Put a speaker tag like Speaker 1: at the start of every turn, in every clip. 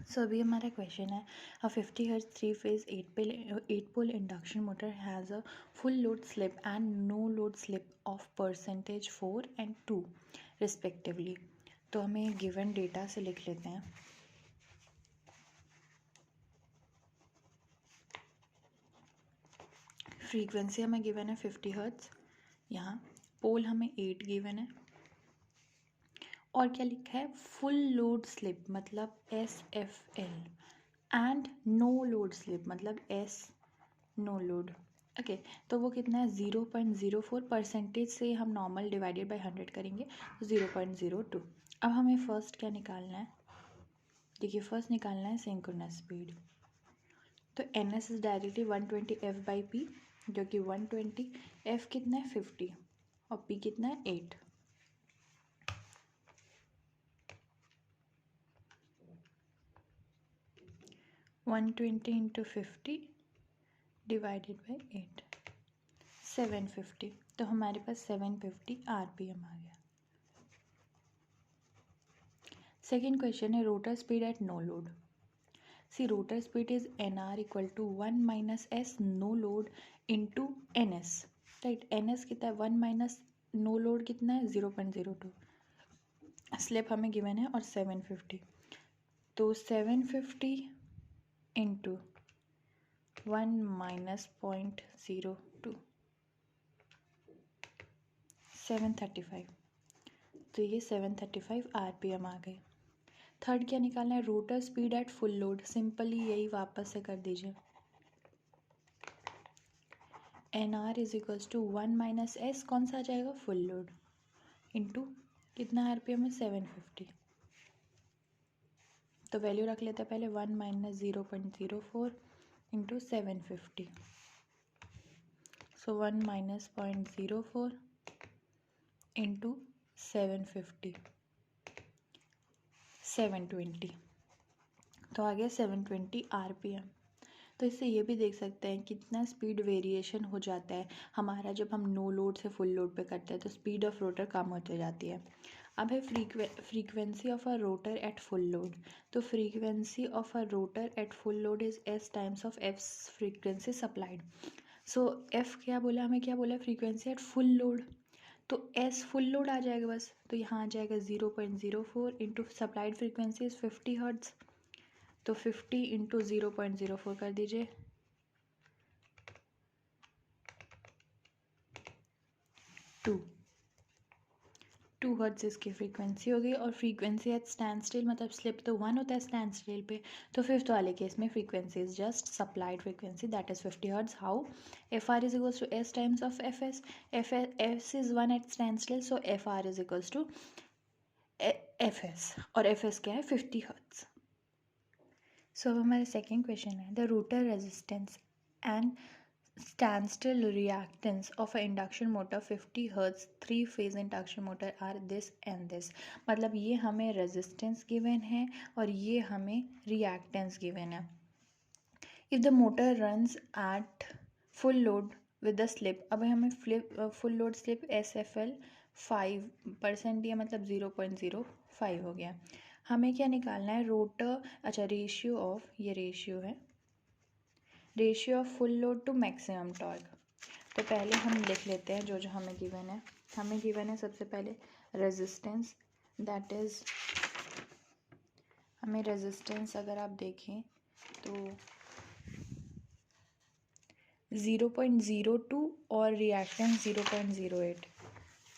Speaker 1: सो अभी हमारा क्वेश्चन है, a 50 hertz 3 phase 8 pole induction motor has a full load slip and no load slip of percentage 4 and 2 respectively. तो हमें given data से लिख लेते हैं। फ्रीक्वेंसी हमें गिवन है 50 हर्ट्ज, यहाँ पोल हमें 8 गिवन है, और क्या लिखा है, फुल लोड स्लिप मतलब SFL and no load slip मतलब S नो लोड। ओके, तो वो कितना है 0.04 परसेंटेज से हम नॉर्मल डिवाइडेड बाय 100 करेंगे तो 0.02। अब हमें फर्स्ट क्या निकालना है, देखिए फर्स्ट निकालना है सिंक्रोनस स्पीड। तो NS इज डायरेक्टली 120 F/P, जो कि 120 F कितना है 50 और P कितना है 8। One 20 into 50 divided by 8, 750। तो हमारे पास 750 RPM आ गया। सेकेंड क्वेश्चन है, rotor speed at no load. See rotor speed is NR equal to 1 minus S no load into NS, right. NS कितना है 1 माइनस नो लोड कितना है 0.02, स्लिप हमें गिवन है और 750। तो 750 इंटू 1 माइनस 0.02, 735। तो ये 735 RPM आ गए। थर्ड क्या निकालना है, rotor speed at full load. Simply यही वापस से कर दीजिए, NR is equals to 1 minus S, कौन सा आ जाएगा फुल लोड, इंटू कितना RPM है 750। तो वैल्यू रख लेते हैं पहले, 1 माइनस 0.04 इंटू 750। सो 1 माइनस 0.04 इंटू 750, 720। तो आ गया 720 RPM। तो इससे ये भी देख सकते हैं कितना स्पीड वेरिएशन हो जाता है हमारा जब हम नो लोड से फुल लोड पे करते हैं, तो स्पीड ऑफ रोटर कम होती जाती है। अब है frequency of a rotor at full load. तो frequency of a rotor at full load is S times of F frequency supplied. So F क्या बोला, हमें क्या बोला, फ्रीक्वेंसी एट फुल लोड, तो S फुल लोड आ जाएगा बस। तो यहाँ आ जाएगा 0.04 into supplied frequency is 50 hertz. तो 50 इंटू 0.04 कर दीजिए, 2 हर्ट्ज इसकी फ्रीक्वेंसी हो गई। और फ्रीक्वेंसी एट स्टैंड स्टिल मतलब स्लिप तो 1 होता है स्टैंड स्टिल पे, तो फिफ्थ वाले केस में frequency is just supplied frequency that is 50 hertz. How, FR is equals to S times of FS, S is 1 at stand still, so FR is equals to FS, और FS क्या है 50 hertz. सो अब हमारा second question है, the rotor resistance and standstill reactance of a induction motor 50 hertz 3 phase induction motor are this and this। मतलब ये हमें resistance given है और ये हमें रिएक्टेंस गिवन है। If the motor runs at full load with the slip, अब हमें फुल लोड स्लिप SFL 5% दिया, मतलब 0.05 हो गया। हमें क्या निकालना है, रोटर, अच्छा रेशियो ऑफ, ये रेशियो है, ratio of full load to maximum torque. तो पहले हम लिख लेते हैं जो जो हमें गिवन है। हमें गिवन है सबसे पहले रेजिस्टेंस, दैट इज़, हमें रेजिस्टेंस अगर आप देखें तो 0.02 और reactance 0.08।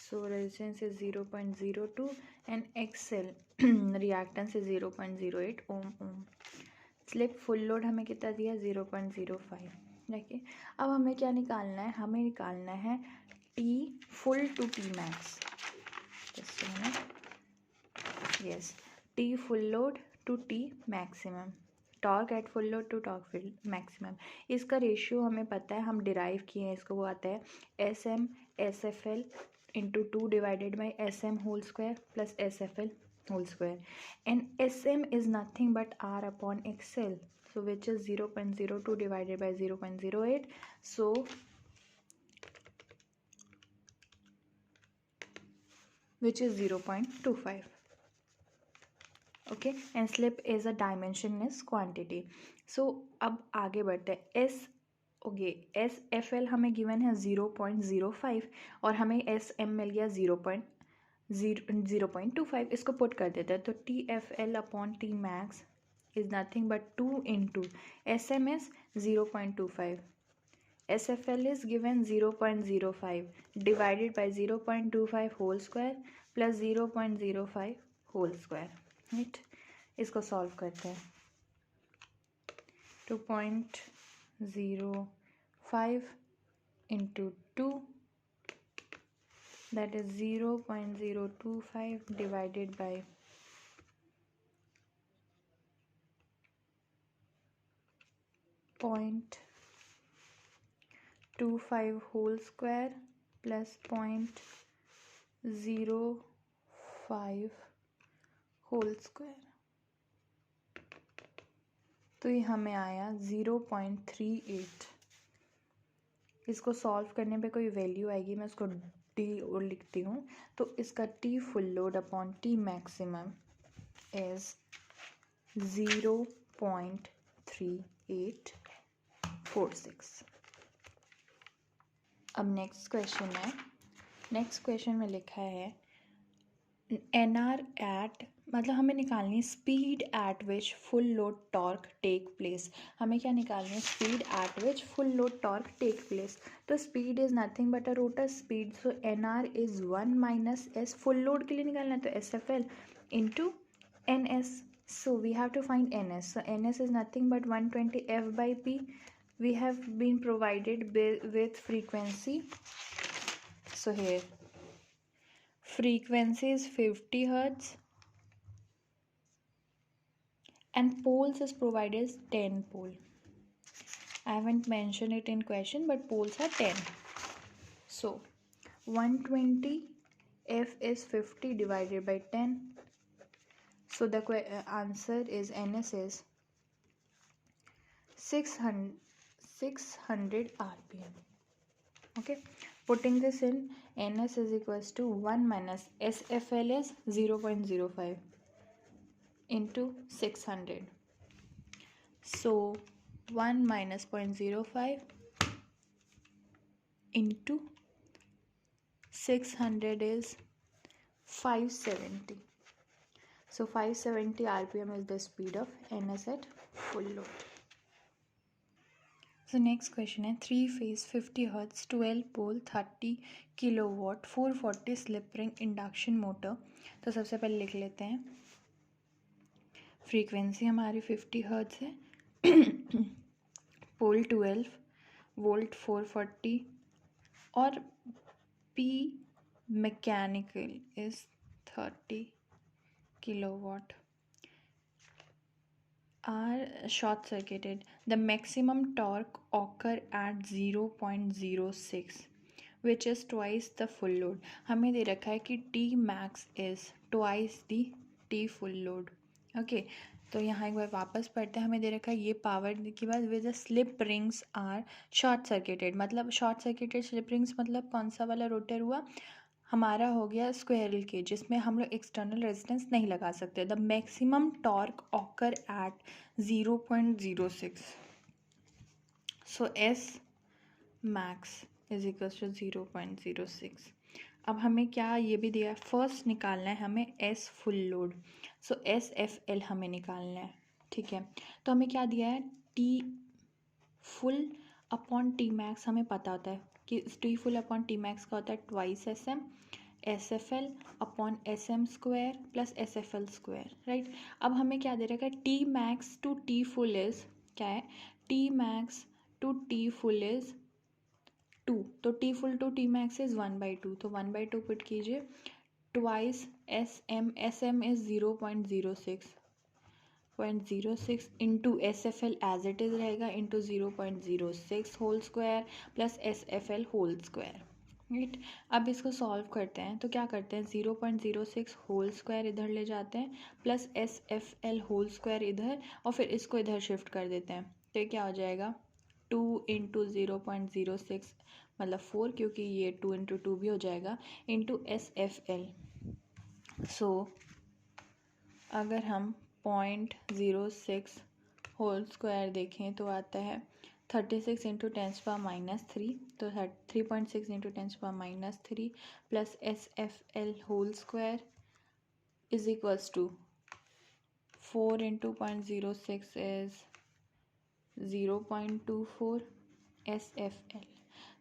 Speaker 1: So resistance is 0.02 and XL reactance is 0.08 ohm. Slip full load हमें कितना दिया 0.05। देखिए अब हमें क्या निकालना है, हमें निकालना है T full to T max. Yes, T full load to T maximum, torque at full load to torque maximum. इसका रेशियो हमें पता है, हम डिराइव किए हैं इसको, वो आता है SM SFL into 2 divided by SM whole square plus SFL whole square, and SM is nothing but R upon XL, so which is 0.02 divided by 0.08, so which is 0.25. Okay, and slip is a dimensionless quantity. So अब आगे बढ़ते हैं. Okay, SFL हमें given है 0.05 और हमें SM मिल गया 0.25. इसको पुट कर देते हैं. तो TFL upon Tmax is nothing but 2 into SM is 0.25. SFL is given 0.05 divided by 0.25 whole square plus 0.05 whole square. right? इसको सॉल्व करते हैं. 2.05 into 2, that is 0.025 divided by 0.25 whole square plus 0.05 whole square. तो ये हमें आया 0.38. इसको solve करने पे कोई वैल्यू आएगी, मैं उसको डी और लिखती हूँ. तो इसका T full load upon T maximum is 0.3846. अब नेक्स्ट क्वेश्चन है. नेक्स्ट क्वेश्चन में लिखा है NR एट, मतलब हमें निकालनी है speed at which full load torque take place. हमें क्या निकालनी है? Speed at which full load torque take place. तो speed is nothing but a rotor speed. So NR is 1 minus S. Full load के लिए निकालना है तो SFL into NS. So we have to find NS. So NS is nothing but 120 F by P. We have been provided with frequency. So here frequency is 50 hertz and poles is provided as 10 pole. I haven't mentioned it in question but poles are 10. So 120 F is 50 divided by 10. So the answer is NS is 600 RPM. Okay, putting this in, NS is equals to 1 minus SFL is 0.05 into 600. So 1 minus 0.05 into 600 is 570. So 570 RPM is the speed of NS at full load. So next question है 3 phase 50 hertz 12 pole 30 kilowatt 440 slip ring induction motor. तो सबसे पहले लिख लेते हैं. Frequency हमारी 50 hertz है, पोल 12 volt 440 और P mechanical is 30 kilowatt. are short circuited. The maximum torque occur at 0.06 which is twice the full load. हमें दे रखा है कि T max is twice the T full load. Okay, तो यहाँ एक बार वापस पढ़ते हैं. हमें दे रखा है ये पावर की बात with the slip rings are short circuited. मतलब शॉर्ट सर्किटेड स्लिप रिंग्स मतलब कौन सा वाला रोटर हुआ? हमारा हो गया स्क्वायरल केज जिसमें हम लोग एक्सटर्नल रेजिस्टेंस नहीं लगा सकते. The maximum torque occur at 0.06. So S max is equal to 0.06. अब हमें क्या ये भी दिया, फर्स्ट निकालना है हमें S फुल लोड. सो SFL हमें निकालना है. ठीक है, तो हमें क्या दिया है? T full upon T max हमें पता होता है कि T full upon T max का होता है twice SM SFL upon SM square plus SFL square. Right, अब हमें क्या दे रखा है? T max to T full is क्या है? T max to T full is 2. तो T full to T max is 1/2. तो 1/2 पुट कीजिए. Twice SM is 0.06 into SFL as it is रहेगा into 0.06 whole square plus SFL whole square. Right, अब इसको solve करते हैं. तो क्या करते हैं? 0.06 होल स्क्वायर इधर ले जाते हैं प्लस SFL होल स्क्वायर इधर और फिर इसको इधर शिफ्ट कर देते हैं. तो क्या हो जाएगा? 2 इंटू 0.06 मतलब 4, क्योंकि ये 2 इंटू 2 भी हो जाएगा, इंटू SFL. सो अगर हम 0.06 होल स्क्वायर देखें तो आता है 36 इंटू टेंस पावर -3, तो 3.6 into tens power -3 plus SFL whole square is equals to 4 into 0.06 is 0.24 SFL.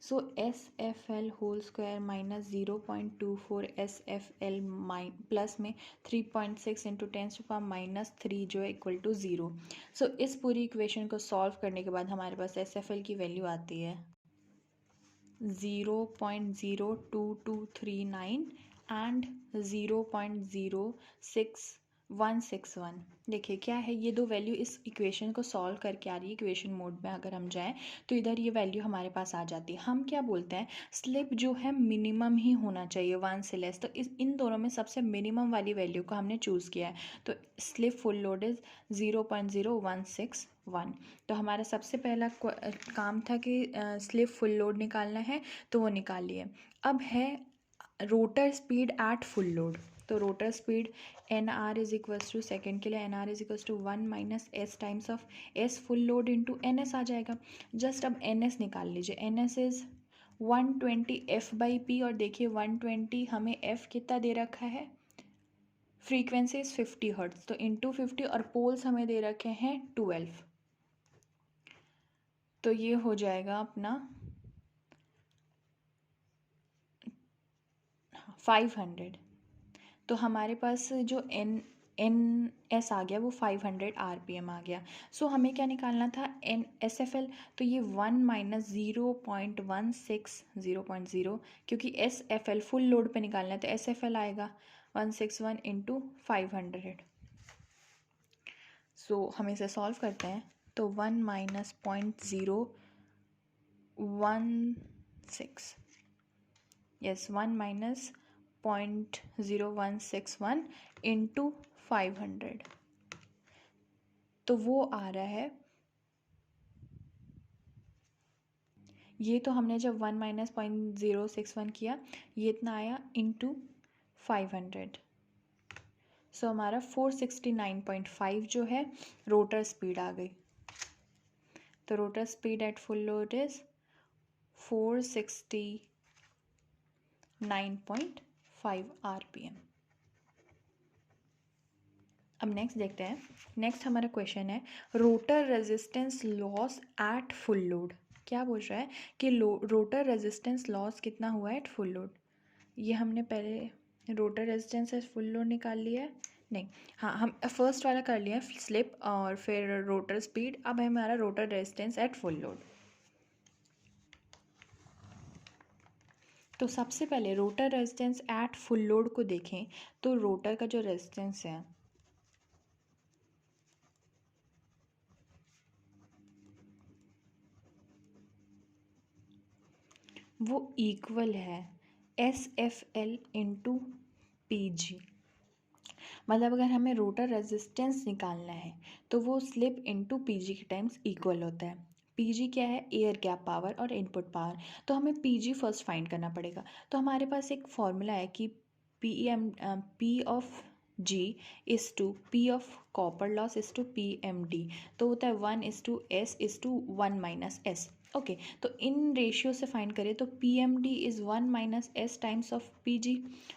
Speaker 1: So SFL whole square minus 0.24 SFL plus में 3.6 इंटू टेंस टू पावर -3 जो है इक्वल टू 0. सो इस पूरी इक्वेशन को सॉल्व करने के बाद हमारे पास SFL की वैल्यू आती है 0.02239 एंड 0.06161. देखिए क्या है, ये दो वैल्यू इस इक्वेशन को सॉल्व करके आ रही है. इक्वेशन मोड में अगर हम जाएं तो इधर ये वैल्यू हमारे पास आ जाती है. हम क्या बोलते हैं, स्लिप जो है मिनिमम ही होना चाहिए 1 से लेस. तो इन दोनों में सबसे मिनिमम वाली वैल्यू को हमने चूज़ किया है. तो स्लिप फुल लोड इज़ 0.0161. तो हमारा सबसे पहला काम था कि स्लिप फुल लोड निकालना है, तो वो निकाल लिए. अब है rotor speed at full load. तो rotor speed NR is equals to, second के लिए NR is equals to 1 minus S times of S full load into NS आ जाएगा. जस्ट अब NS निकाल लीजिए. NS इज 120 F/P. और देखिए 120 हमें F कितना दे रखा है, फ्रीक्वेंसी इज 50 हर्ट्ज, तो इंटू 50 और पोल्स हमें दे रखे हैं 12. तो ये हो जाएगा अपना 500. तो हमारे पास जो NS आ गया वो 500 RPM आ गया. सो हमें क्या निकालना था, SFL. तो ये 1 माइनस 0.16 क्योंकि SFL फुल लोड पे निकालना है, तो SFL आएगा 161 इंटू 500. सो हम इसे सॉल्व करते हैं. तो 1 माइनस 0.016, यस 1 माइनस 0.0161 इंटू 500, तो वो आ रहा है, ये तो हमने जब 1 माइनस 0.061 किया ये इतना आया इंटू 500. सो हमारा 469.5 जो है रोटर स्पीड आ गई. तो rotor speed at full load is 469.5 RPM. अब नेक्स्ट देखते हैं. नेक्स्ट हमारा क्वेश्चन है rotor resistance loss at full load. क्या बोल रहा है कि रोटर रेजिस्टेंस लॉस कितना हुआ है एट फुल लोड. ये हमने पहले rotor resistance at full load निकाल लिया है. नहीं, हाँ हम फर्स्ट वाला कर लिया स्लिप और फिर रोटर स्पीड. अब है हमारा rotor resistance at full load. तो सबसे पहले rotor resistance at full load को देखें तो रोटर का जो रेजिस्टेंस है वो इक्वल है SFL इंटू PG. मतलब अगर हमें रोटर रेजिस्टेंस निकालना है तो वो स्लिप इंटू PG के टाइम्स इक्वल होता है. PG क्या है, एयर गैप पावर और इनपुट पावर. तो हमें PG फर्स्ट फाइंड करना पड़ेगा. तो हमारे पास एक फॉर्मूला है कि P of G is to P of copper loss is to PMD. तो होता है 1:S is to 1 minus S. Okay, तो इन रेशियो से फाइंड करें तो PMD is 1 minus S times of PG.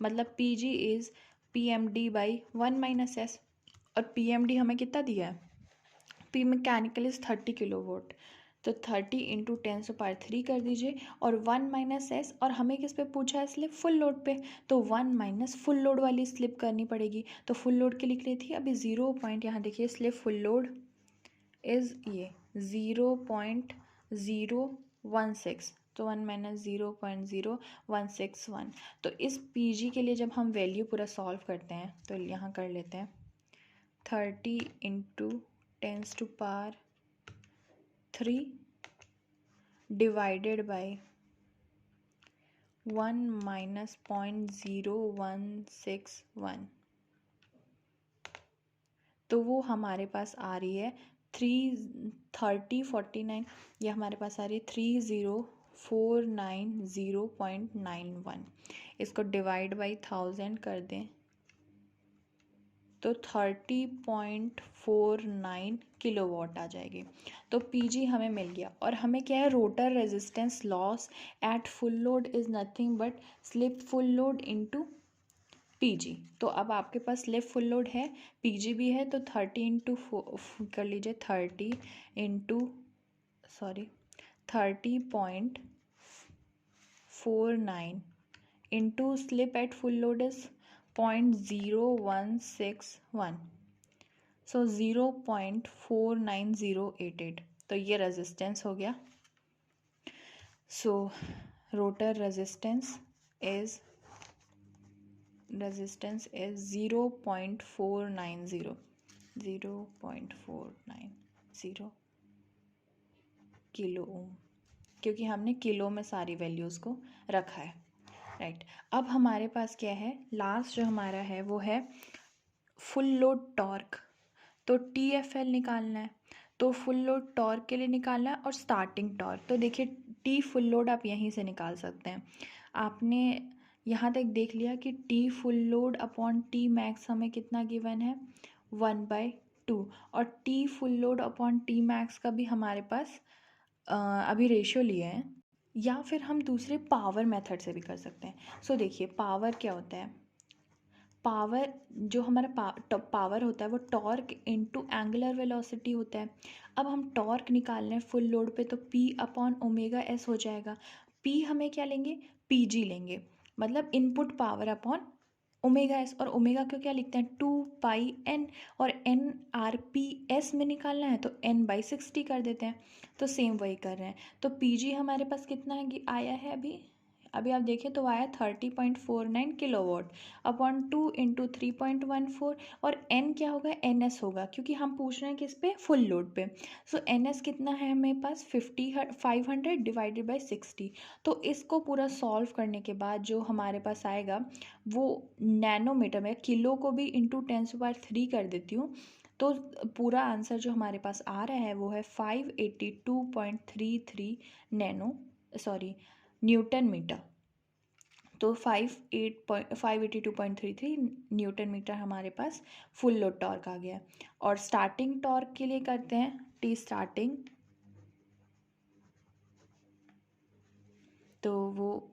Speaker 1: मतलब PG is PMD by 1 minus S. और PMD हमें कितना दिया है, P मैकेनिकल इज़ 30 किलोवाट. तो 30 इंटू 10⁻³ कर दीजिए और 1 माइनस S. और हमें किस पे पूछा है, स्लिप फुल लोड पे. तो 1 माइनस फुल लोड वाली स्लिप करनी पड़ेगी. तो फुल लोड के लिख रही थी अभी 0 पॉइंट, यहाँ देखिए स्लिप फुल लोड इज़ ये 0.016. तो 1 माइनस 0.0161. तो इस PG के लिए जब हम वैल्यू पूरा सॉल्व करते हैं तो यहाँ कर लेते हैं 30 इंटू 10⁻³ डिवाइडेड बाई 1 माइनस 0.0161. तो वो हमारे पास आ रही है 3049. ये हमारे पास आ रही है 30,490.91. इसको डिवाइड बाई 1000 कर दें तो 30.49 किलोवाट आ जाएगी। तो पीजी हमें मिल गया। और हमें क्या है, rotor resistance loss at full load is nothing but slip full load into PG. तो अब आपके पास स्लिप फुल लोड है, पीजी भी है, तो कर लीजिए 30.49 into slip at full load is 0.0161, so 0.49088। तो ये रेजिस्टेंस हो गया। So rotor resistance is 0.490 kilo ohm, क्योंकि हमने किलो में सारी वैल्यूज़ को रखा है, राइट। अब हमारे पास क्या है, लास्ट जो हमारा है वो है फुल लोड टॉर्क। तो TFL निकालना है, तो फुल लोड टॉर्क के लिए निकालना है और स्टार्टिंग टॉर्क। तो देखिए टी फुल लोड आप यहीं से निकाल सकते हैं। आपने यहाँ तक देख लिया कि T full load upon T max हमें कितना गिवन है, 1/2। और T full load upon T max का भी हमारे पास अभी रेशियो लिए हैं, या फिर हम दूसरे पावर मेथड से भी कर सकते हैं। सो देखिए पावर क्या होता है, पावर जो हमारा पावर होता है वो टॉर्क इनटू एंगुलर वेलोसिटी होता है। अब हम टॉर्क निकाल रहे हैं फुल लोड पे, तो P अपॉन ओमेगा एस हो जाएगा। P हमें क्या लेंगे, PG लेंगे, मतलब input power upon omega S. और ओमेगा को क्या लिखते हैं, 2πN, और N RPS में निकालना है तो N/60 कर देते हैं। तो सेम वही कर रहे हैं। तो PG हमारे पास कितना है, आया है अभी आप देखें तो आया 30.49 किलोवाट अपॉन 2 इंटू 3.14। और एन क्या होगा, NS होगा, क्योंकि हम पूछ रहे हैं किस पे, फुल लोड पे। सो NS कितना है हमें पास, 500 डिवाइडेड बाई 60। तो इसको पूरा सॉल्व करने के बाद जो हमारे पास आएगा वो नैनोमीटर में, किलो को भी इंटू 10⁻³ कर देती हूँ, तो पूरा आंसर जो हमारे पास आ रहा है वो है 582.33 न्यूटन मीटर। तो 582.33 न्यूटन मीटर हमारे पास फुल लोड टॉर्क आ गया। और स्टार्टिंग टॉर्क के लिए करते हैं टी स्टार्टिंग, तो वो